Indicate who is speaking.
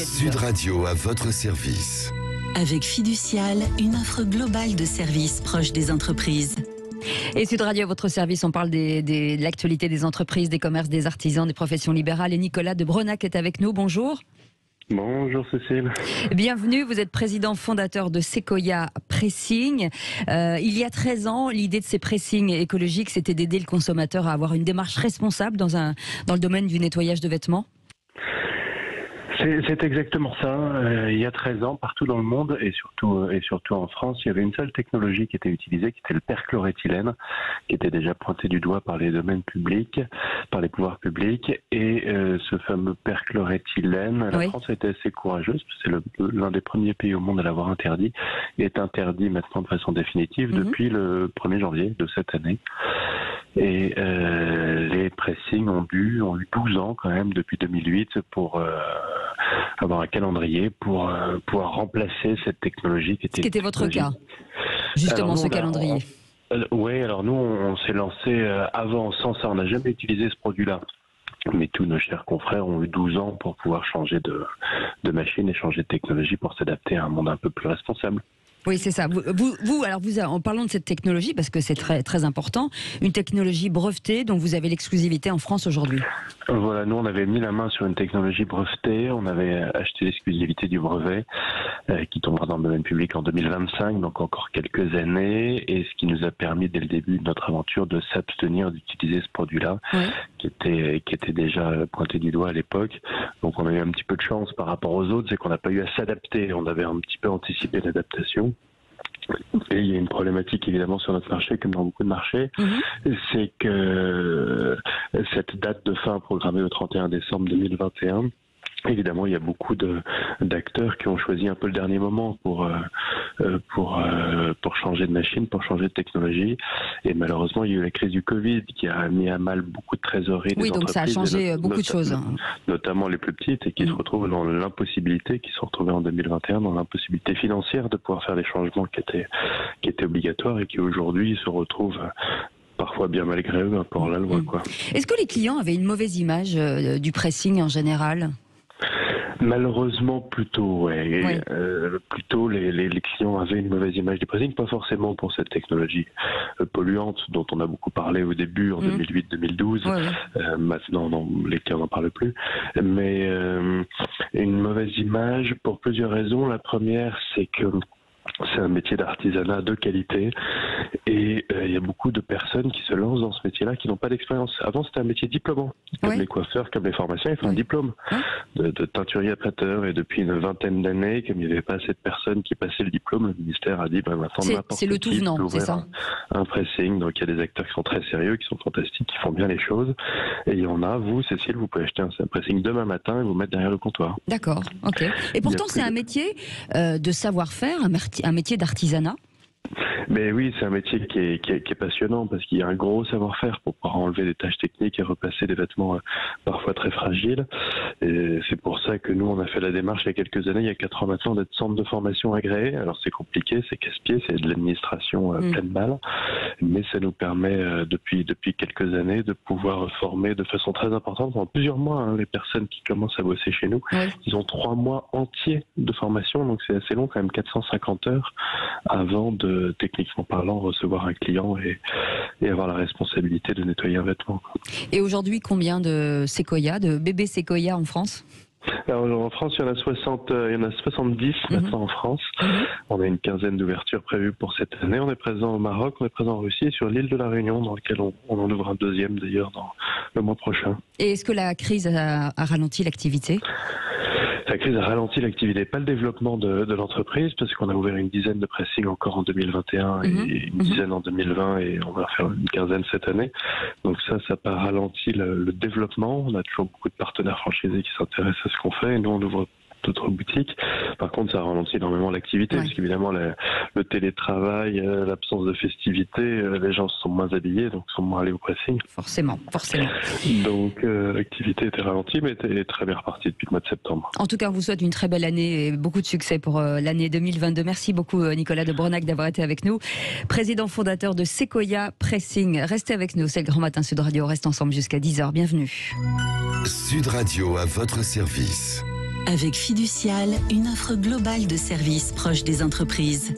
Speaker 1: Sud Radio à votre service.
Speaker 2: Avec Fiducial, une offre globale de services proches des entreprises.
Speaker 3: Et Sud Radio à votre service, on parle de l'actualité des entreprises, des commerces, des artisans, des professions libérales. Et Nicolas de Bronac est avec nous. Bonjour.
Speaker 4: Bonjour Cécile.
Speaker 3: Bienvenue, vous êtes président fondateur de Sequoia Pressing. Il y a 13 ans, l'idée de ces pressings écologiques, c'était d'aider le consommateur à avoir une démarche responsable dans le domaine du nettoyage de vêtements.
Speaker 4: C'est exactement ça. Il y a 13 ans, partout dans le monde et surtout en France, il y avait une seule technologie qui était utilisée, qui était le perchloréthylène, qui était déjà pointé du doigt par les domaines publics, par les pouvoirs publics. Et ce fameux perchloréthylène, la France a été assez courageuse, c'est l'un des premiers pays au monde à l'avoir interdit. Il est interdit maintenant de façon définitive depuis le 1er janvier de cette année. Et les pressings ont eu 12 ans quand même depuis 2008 pour avoir un calendrier pour pouvoir remplacer cette technologie qui était...
Speaker 3: Ce qui était votre cas, justement, ce calendrier.
Speaker 4: Oui, alors nous on s'est lancé avant sans ça, on n'a jamais utilisé ce produit-là. Mais tous nos chers confrères ont eu 12 ans pour pouvoir changer de machine et changer de technologie pour s'adapter à un monde un peu plus responsable.
Speaker 3: Oui, c'est ça. En parlant de cette technologie, parce que c'est très, très important, une technologie brevetée dont vous avez l'exclusivité en France aujourd'hui.
Speaker 4: Voilà, nous on avait mis la main sur une technologie brevetée, on avait acheté l'exclusivité du brevet qui tombera dans le domaine public en 2025, donc encore quelques années, et ce qui nous a permis dès le début de notre aventure de s'abstenir d'utiliser ce produit-là, qui était déjà pointé du doigt à l'époque. Donc on a eu un petit peu de chance par rapport aux autres, c'est qu'on n'a pas eu à s'adapter, on avait un petit peu anticipé l'adaptation. Et il y a une problématique évidemment sur notre marché, comme dans beaucoup de marchés, c'est que cette date de fin programmée au 31 décembre 2021, évidemment, il y a beaucoup d'acteurs qui ont choisi un peu le dernier moment pour changer de machine, pour changer de technologie. Et malheureusement, il y a eu la crise du Covid qui a mis à mal beaucoup de trésoreries des entreprises. Oui,
Speaker 3: donc ça a changé beaucoup de choses.
Speaker 4: Notamment les plus petites et qui se retrouvent dans l'impossibilité, qui sont retrouvées en 2021 dans l'impossibilité financière de pouvoir faire les changements qui étaient obligatoires et qui aujourd'hui se retrouvent parfois bien malgré eux, pour la loi, quoi.
Speaker 3: Est-ce que les clients avaient une mauvaise image du pressing en général ?
Speaker 4: Malheureusement, plutôt, plutôt les clients avaient une mauvaise image du pressing, pas forcément pour cette technologie polluante dont on a beaucoup parlé au début, en 2008-2012. Maintenant, non, les clients n'en parlent plus. Mais une mauvaise image pour plusieurs raisons. La première, c'est que c'est un métier d'artisanat de qualité et il y a beaucoup de personnes qui se lancent dans ce métier-là qui n'ont pas d'expérience. Avant, c'était un métier diplômant. Comme les coiffeurs, comme les pharmaciens, ils font un diplôme de teinturier à prêteur. Et depuis une vingtaine d'années, comme il n'y avait pas assez de personnes qui passaient le diplôme, le ministère a dit maintenant
Speaker 3: c'est le tout venant, c'est ça.
Speaker 4: Un pressing. Donc il y a des acteurs qui sont très sérieux, qui sont fantastiques, qui font bien les choses. Et il y en a, vous, Cécile, vous pouvez acheter un pressing demain matin et vous mettre derrière le comptoir.
Speaker 3: D'accord, ok. Et pourtant, c'est un métier de savoir-faire, un métier d'artisanat.
Speaker 4: Mais oui, c'est un métier qui est passionnant parce qu'il y a un gros savoir-faire pour pouvoir enlever des tâches techniques et repasser des vêtements parfois très fragiles. Et c'est pour ça que nous, on a fait la démarche il y a quelques années, il y a 4 ans maintenant, d'être centre de formation agréé. Alors c'est compliqué, c'est casse-pied, c'est de l'administration pleine balle, mais ça nous permet depuis quelques années de pouvoir former de façon très importante pendant plusieurs mois les personnes qui commencent à bosser chez nous. Ils ont 3 mois entiers de formation, donc c'est assez long quand même, 450 heures avant de, techniquement parlant, recevoir un client et avoir la responsabilité de nettoyer un vêtement.
Speaker 3: Et aujourd'hui, combien de Sequoia, de bébés Sequoia en France ?
Speaker 4: Alors, en France, il y en a 70 maintenant en France. On a une quinzaine d'ouvertures prévues pour cette année. On est présent au Maroc, on est présent en Russie et sur l'île de la Réunion, dans lequel on en ouvre un deuxième d'ailleurs dans le mois prochain.
Speaker 3: Et est-ce que la crise a ralenti l'activité ?
Speaker 4: La crise a ralenti l'activité, pas le développement de l'entreprise, parce qu'on a ouvert une dizaine de pressings encore en 2021 et une dizaine en 2020 et on va faire une quinzaine cette année. Donc ça n'a pas ralenti le développement. On a toujours beaucoup de partenaires franchisés qui s'intéressent à ce qu'on fait et nous on ouvre d'autres boutiques. Par contre, ça ralentit énormément l'activité, parce qu'évidemment, le télétravail, l'absence de festivité, les gens sont moins habillés, donc sont moins allés au pressing.
Speaker 3: Forcément.
Speaker 4: Donc, l'activité était ralentie, mais était très bien repartie depuis le mois de septembre.
Speaker 3: En tout cas, on vous souhaite une très belle année et beaucoup de succès pour l'année 2022. Merci beaucoup, Nicolas de Bronac, d'avoir été avec nous. Président fondateur de Sequoia Pressing. Restez avec nous, c'est le Grand Matin Sud Radio. On reste ensemble jusqu'à 10h. Bienvenue.
Speaker 1: Sud Radio à votre service.
Speaker 2: Avec Fiducial, une offre globale de services proche des entreprises.